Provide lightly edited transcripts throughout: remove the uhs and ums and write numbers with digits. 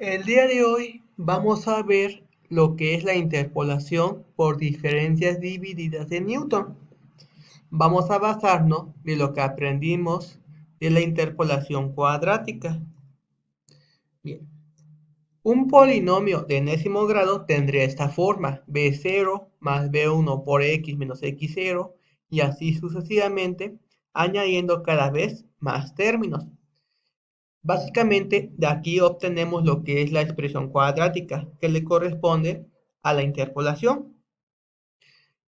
El día de hoy vamos a ver lo que es la interpolación por diferencias divididas de Newton. Vamos a basarnos de lo que aprendimos de la interpolación cuadrática. Bien, un polinomio de enésimo grado tendría esta forma: b0 más b1 por x menos x0 y así sucesivamente, añadiendo cada vez más términos. Básicamente, de aquí obtenemos lo que es la expresión cuadrática, que le corresponde a la interpolación.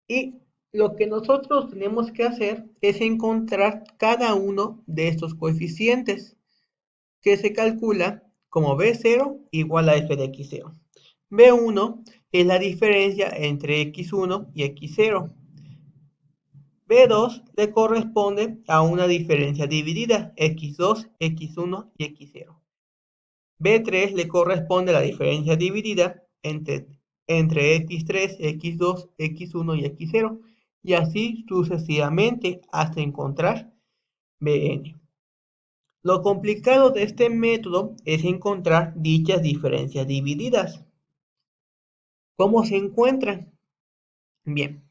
Y lo que nosotros tenemos que hacer es encontrar cada uno de estos coeficientes, que se calcula como b0 igual a f de x0. b1 es la diferencia entre x1 y x0. B2 le corresponde a una diferencia dividida, x2, x1 y x0. B3 le corresponde a la diferencia dividida entre x3, x2, x1 y x0, y así sucesivamente hasta encontrar Bn. Lo complicado de este método es encontrar dichas diferencias divididas. ¿Cómo se encuentran? Bien,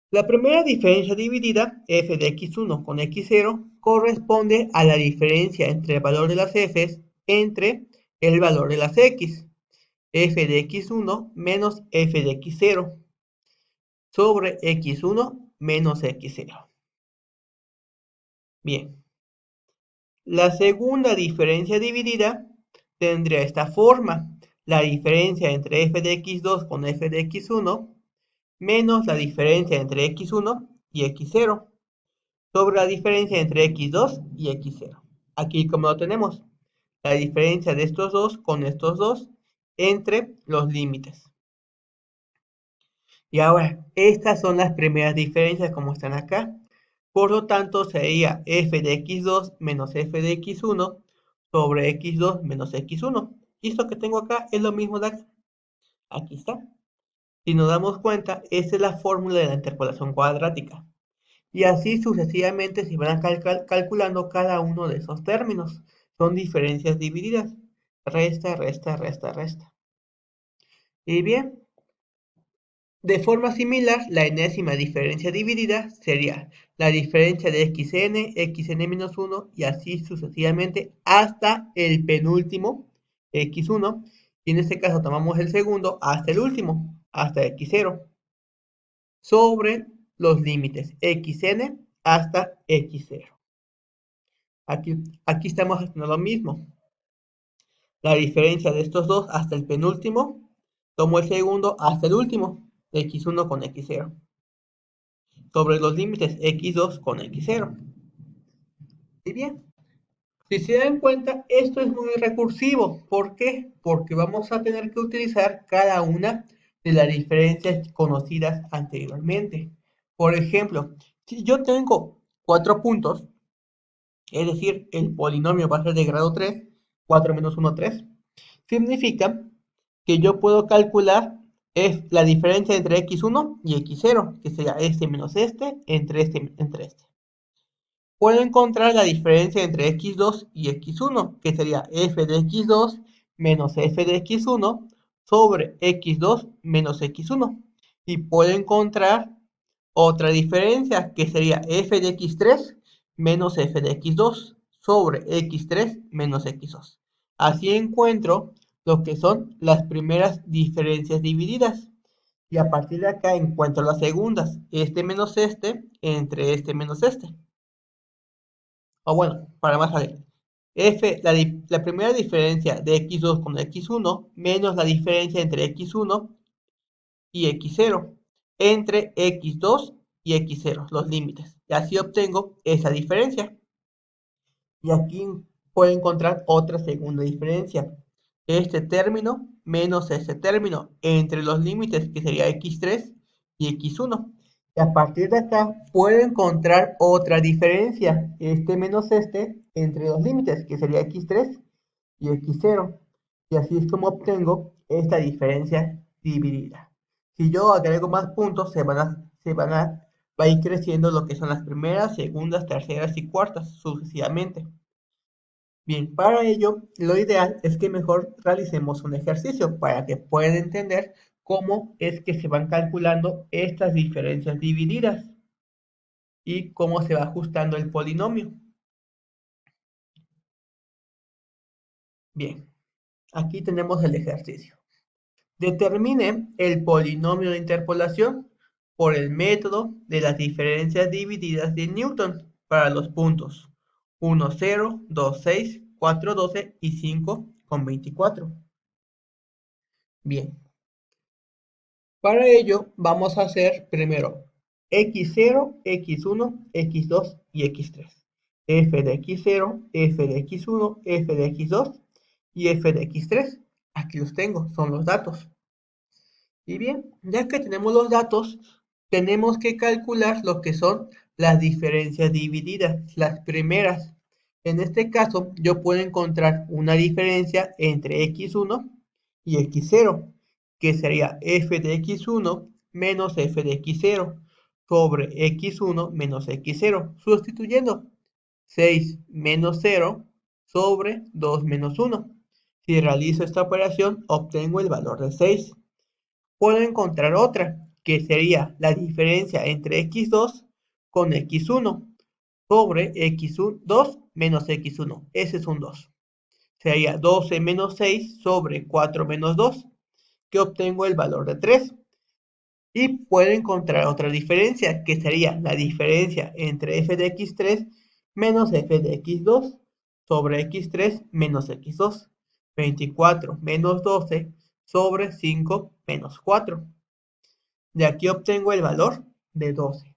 la primera diferencia dividida, f de x1 con x0, corresponde a la diferencia entre el valor de las f's entre el valor de las x. F de x1 menos f de x0 sobre x1 menos x0. Bien, la segunda diferencia dividida tendría esta forma: la diferencia entre f de x2 con f de x1 menos la diferencia entre x1 y x0 sobre la diferencia entre x2 y x0. Aquí, como lo tenemos, la diferencia de estos dos con estos dos entre los límites. Y ahora, estas son las primeras diferencias como están acá. Por lo tanto, sería f de x2 menos f de x1 sobre x2 menos x1. Y esto que tengo acá es lo mismo de acá. Aquí está. Si nos damos cuenta, esta es la fórmula de la interpolación cuadrática. Y así sucesivamente se van calculando cada uno de esos términos. Son diferencias divididas. Resta, resta, resta, resta. Y bien, de forma similar, la enésima diferencia dividida sería la diferencia de xn-1 y así sucesivamente hasta el penúltimo x1. Y en este caso tomamos el segundo hasta el último, hasta x0, sobre los límites xn hasta x0. Aquí estamos haciendo lo mismo. La diferencia de estos dos hasta el penúltimo, tomo el segundo hasta el último, x1 con x0. Sobre los límites x2 con x0. Y bien, si se dan cuenta, esto es muy recursivo. ¿Por qué? Porque vamos a tener que utilizar cada una de las diferencias conocidas anteriormente. Por ejemplo, si yo tengo 4 puntos, es decir, el polinomio va a ser de grado 3, 4 menos 1, 3, significa que yo puedo calcular la diferencia entre x1 y x0, que sería este menos este entre este. Puedo encontrar la diferencia entre x2 y x1, que sería f de x2 menos f de x1 sobre x2 menos x1. Y puedo encontrar otra diferencia, que sería f de x3 menos f de x2 sobre x3 menos x2. Así encuentro lo que son las primeras diferencias divididas. Y a partir de acá encuentro las segundas, este menos este entre este menos este. O bueno, para más fácil, la primera diferencia de x2 con x1 menos la diferencia entre x1 y x0 entre x2 y x0, los límites. Y así obtengo esa diferencia. Y aquí puedo encontrar otra segunda diferencia. Este término menos este término entre los límites, que sería x3 y x1. Y a partir de acá puedo encontrar otra diferencia, este menos este, entre los límites, que sería x3 y x0. Y así es como obtengo esta diferencia dividida. Si yo agrego más puntos, va a ir creciendo lo que son las primeras, segundas, terceras y cuartas, sucesivamente. Bien, para ello, lo ideal es que mejor realicemos un ejercicio para que puedan entender cómo es que se van calculando estas diferencias divididas y cómo se va ajustando el polinomio. Bien, aquí tenemos el ejercicio. Determine el polinomio de interpolación por el método de las diferencias divididas de Newton para los puntos 1, 0, 2, 6, 4, 12 y 5 con 24. Bien, para ello vamos a hacer primero x0, x1, x2 y x3. F de x0, f de x1, f de x2 y f de x3. Aquí los tengo, son los datos. Y bien, ya que tenemos los datos, tenemos que calcular lo que son las diferencias divididas, las primeras. En este caso, yo puedo encontrar una diferencia entre x1 y x0, que sería f de x1 menos f de x0 sobre x1 menos x0, sustituyendo 6 menos 0 sobre 2 menos 1. Si realizo esta operación, obtengo el valor de 6. Puedo encontrar otra, que sería la diferencia entre x2 con x1 sobre x2 menos x1. Ese es un 2. Sería 12 menos 6 sobre 4 menos 2, que obtengo el valor de 3. Y puedo encontrar otra diferencia, que sería la diferencia entre f de x3 menos f de x2 sobre x3 menos x2. 24 menos 12 sobre 5 menos 4. De aquí obtengo el valor de 12.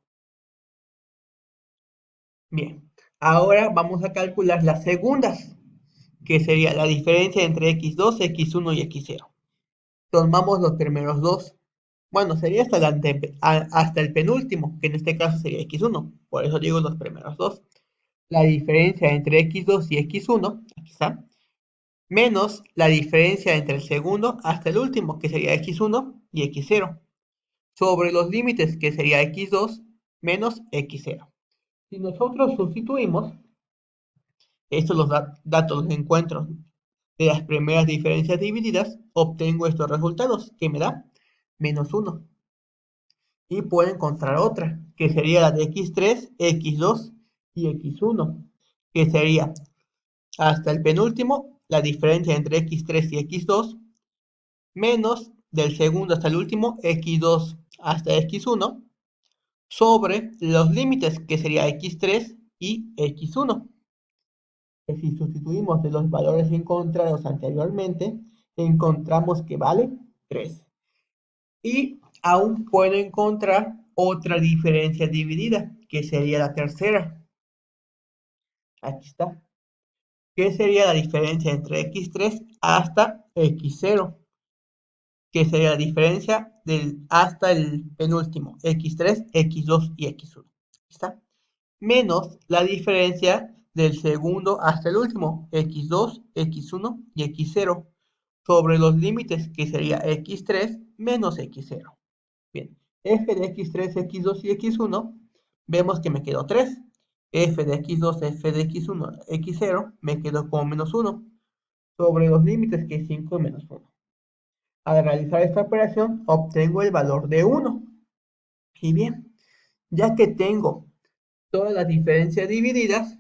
Bien, ahora vamos a calcular las segundas, que sería la diferencia entre x2, x1 y x0. Tomamos los primeros dos. Bueno, sería hasta el penúltimo, que en este caso sería x1. Por eso digo los primeros dos. La diferencia entre x2 y x1, aquí está, menos la diferencia entre el segundo hasta el último, que sería x1 y x0, sobre los límites, que sería x2 menos x0. Si nosotros sustituimos estos los datos los encuentros de las primeras diferencias divididas, obtengo estos resultados, que me da menos 1. Y puedo encontrar otra, que sería la de x3, x2 y x1, que sería hasta el penúltimo, la diferencia entre x3 y x2, menos del segundo hasta el último, x2 hasta x1, sobre los límites, que sería x3 y x1. Que si sustituimos de los valores encontrados anteriormente, encontramos que vale 3. Y aún puedo encontrar otra diferencia dividida, que sería la tercera. Aquí está. Que sería la diferencia entre x3 hasta x0, que sería la diferencia hasta el penúltimo, x3, x2 y x1. Aquí está. Menos la diferencia del segundo hasta el último, x2, x1 y x0, sobre los límites, que sería x3 menos x0. Bien, f de x3, x2 y x1, vemos que me quedó 3. F de x2, f de x1, x0, me quedó como menos 1, sobre los límites, que es 5 menos 1. Al realizar esta operación, obtengo el valor de 1. Y bien, ya que tengo todas las diferencias divididas,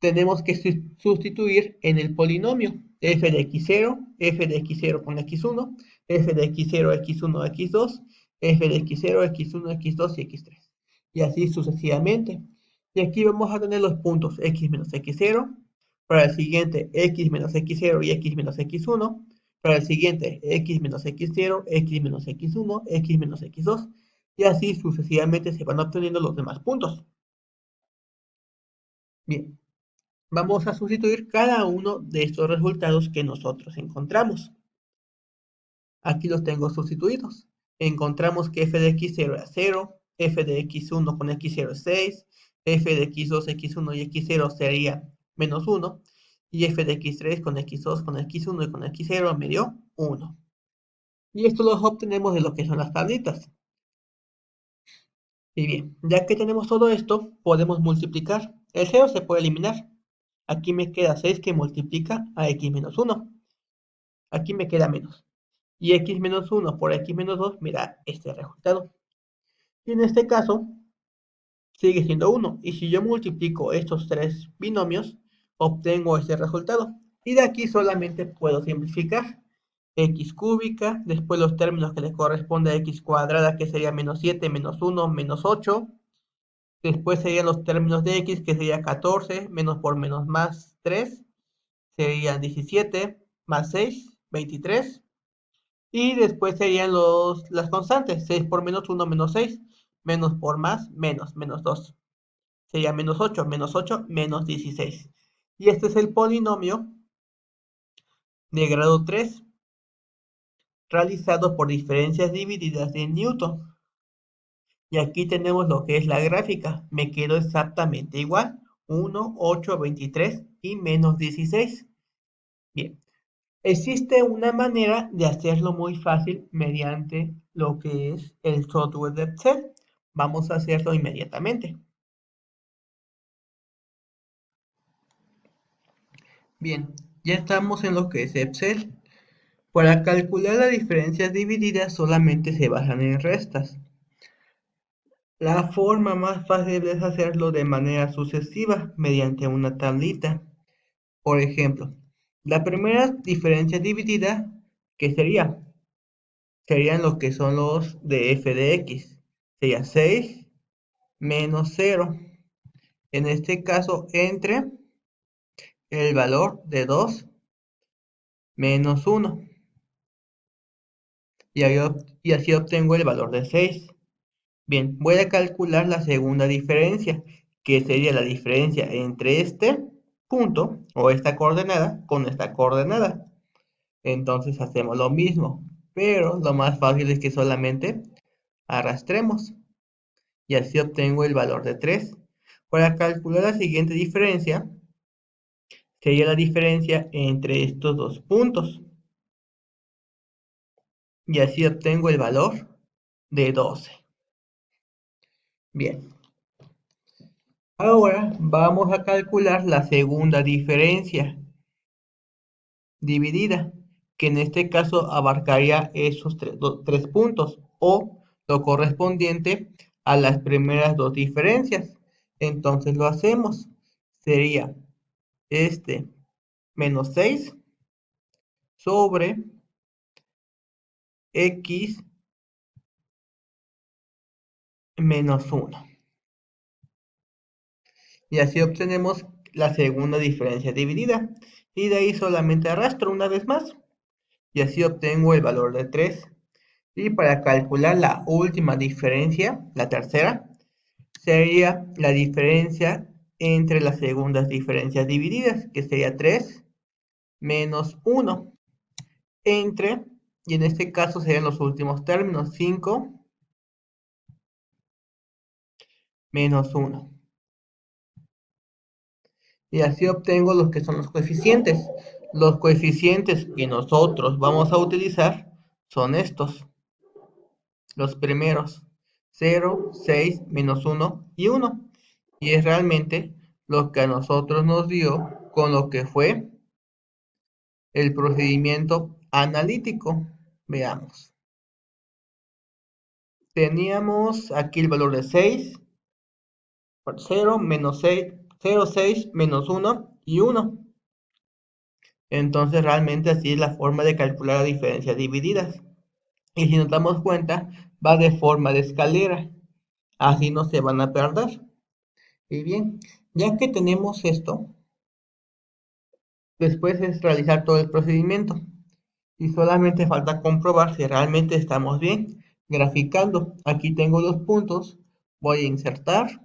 tenemos que sustituir en el polinomio f de x0, f de x0 con x1, f de x0, x1, x2, f de x0, x1, x2 y x3. Y así sucesivamente. Y aquí vamos a tener los puntos x menos x0, para el siguiente x menos x0 y x menos x1, para el siguiente x menos x0, x menos x1, x menos x2, y así sucesivamente se van obteniendo los demás puntos. Bien, vamos a sustituir cada uno de estos resultados que nosotros encontramos. Aquí los tengo sustituidos. Encontramos que f de x0 era 0, f de x1 con x0 es 6, f de x2, x1 y x0 sería menos 1, y f de x3 con x2, con x1 y con x0 me dio 1. Y esto los obtenemos de lo que son las tablitas. Y bien, ya que tenemos todo esto, podemos multiplicar. El 0 se puede eliminar. Aquí me queda 6 que multiplica a x menos 1. Aquí me queda menos. Y x menos 1 por x menos 2 me da este resultado. Y en este caso sigue siendo 1. Y si yo multiplico estos tres binomios, obtengo este resultado. Y de aquí solamente puedo simplificar. X cúbica, después los términos que le corresponde a x cuadrada, que sería menos 7, menos 1, menos 8. Después serían los términos de x, que sería 14, menos por menos más 3, serían 17, más 6, 23. Y después serían las constantes, 6 por menos 1, menos 6, menos por más, menos 2. Sería menos 8, menos 16. Y este es el polinomio de grado 3, realizado por diferencias divididas de Newton. Y aquí tenemos lo que es la gráfica. Me quedó exactamente igual. 1, 8, 23 y menos 16. Bien. Existe una manera de hacerlo muy fácil mediante lo que es el software de Excel. Vamos a hacerlo inmediatamente. Bien, ya estamos en lo que es Excel. Para calcular las diferencias divididas solamente se basan en restas. La forma más fácil es hacerlo de manera sucesiva mediante una tablita. Por ejemplo, la primera diferencia dividida, ¿qué sería? Serían lo que son los de f de x. Sería 6 menos 0. En este caso, entre el valor de 2 menos 1. Y así obtengo el valor de 6. Bien, voy a calcular la segunda diferencia, que sería la diferencia entre este punto o esta coordenada con esta coordenada. Entonces hacemos lo mismo, pero lo más fácil es que solamente arrastremos y así obtengo el valor de 3. Para calcular la siguiente diferencia, sería la diferencia entre estos dos puntos y así obtengo el valor de 12. Bien, ahora vamos a calcular la segunda diferencia dividida, que en este caso abarcaría esos tres puntos o lo correspondiente a las primeras dos diferencias. Entonces lo hacemos. Sería este menos 6 sobre x menos 1. Y así obtenemos la segunda diferencia dividida. Y de ahí solamente arrastro una vez más. Y así obtengo el valor de 3. Y para calcular la última diferencia, la tercera, sería la diferencia entre las segundas diferencias divididas, que sería 3 menos 1, entre, y en este caso serían los últimos términos, 5 menos 1. Y así obtengo los que son los coeficientes. Los coeficientes que nosotros vamos a utilizar son estos, los primeros, 0, 6, menos 1 y 1. Y es realmente lo que a nosotros nos dio con lo que fue el procedimiento analítico. Veamos. Teníamos aquí el valor de 6, 0, menos 6, 0, 6, menos 1 y 1. Entonces realmente así es la forma de calcular las diferencias divididas. Y si nos damos cuenta, va de forma de escalera. Así no se van a perder. Y bien, ya que tenemos esto, después es realizar todo el procedimiento. Y solamente falta comprobar si realmente estamos bien. Graficando, aquí tengo los puntos. Voy a insertar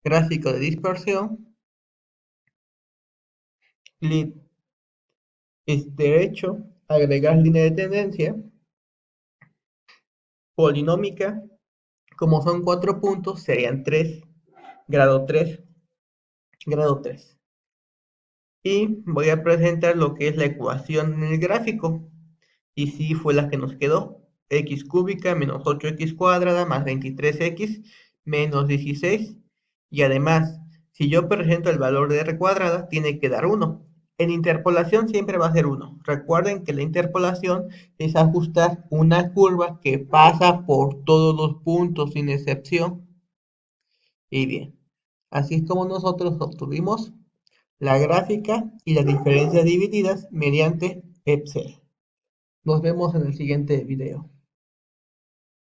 gráfico de dispersión, clic derecho, agregar línea de tendencia, polinómica. Como son 4 puntos, serían 3, grado 3, grado 3. Y voy a presentar lo que es la ecuación en el gráfico. Y sí fue la que nos quedó. X cúbica menos 8x cuadrada más 23x menos 16. Y además, Si yo presento el valor de r cuadrada, tiene que dar 1. En interpolación siempre va a ser 1. Recuerden que la interpolación es ajustar una curva que pasa por todos los puntos sin excepción. Y bien, así es como nosotros obtuvimos la gráfica y las diferencias divididas mediante Excel. Nos vemos en el siguiente video.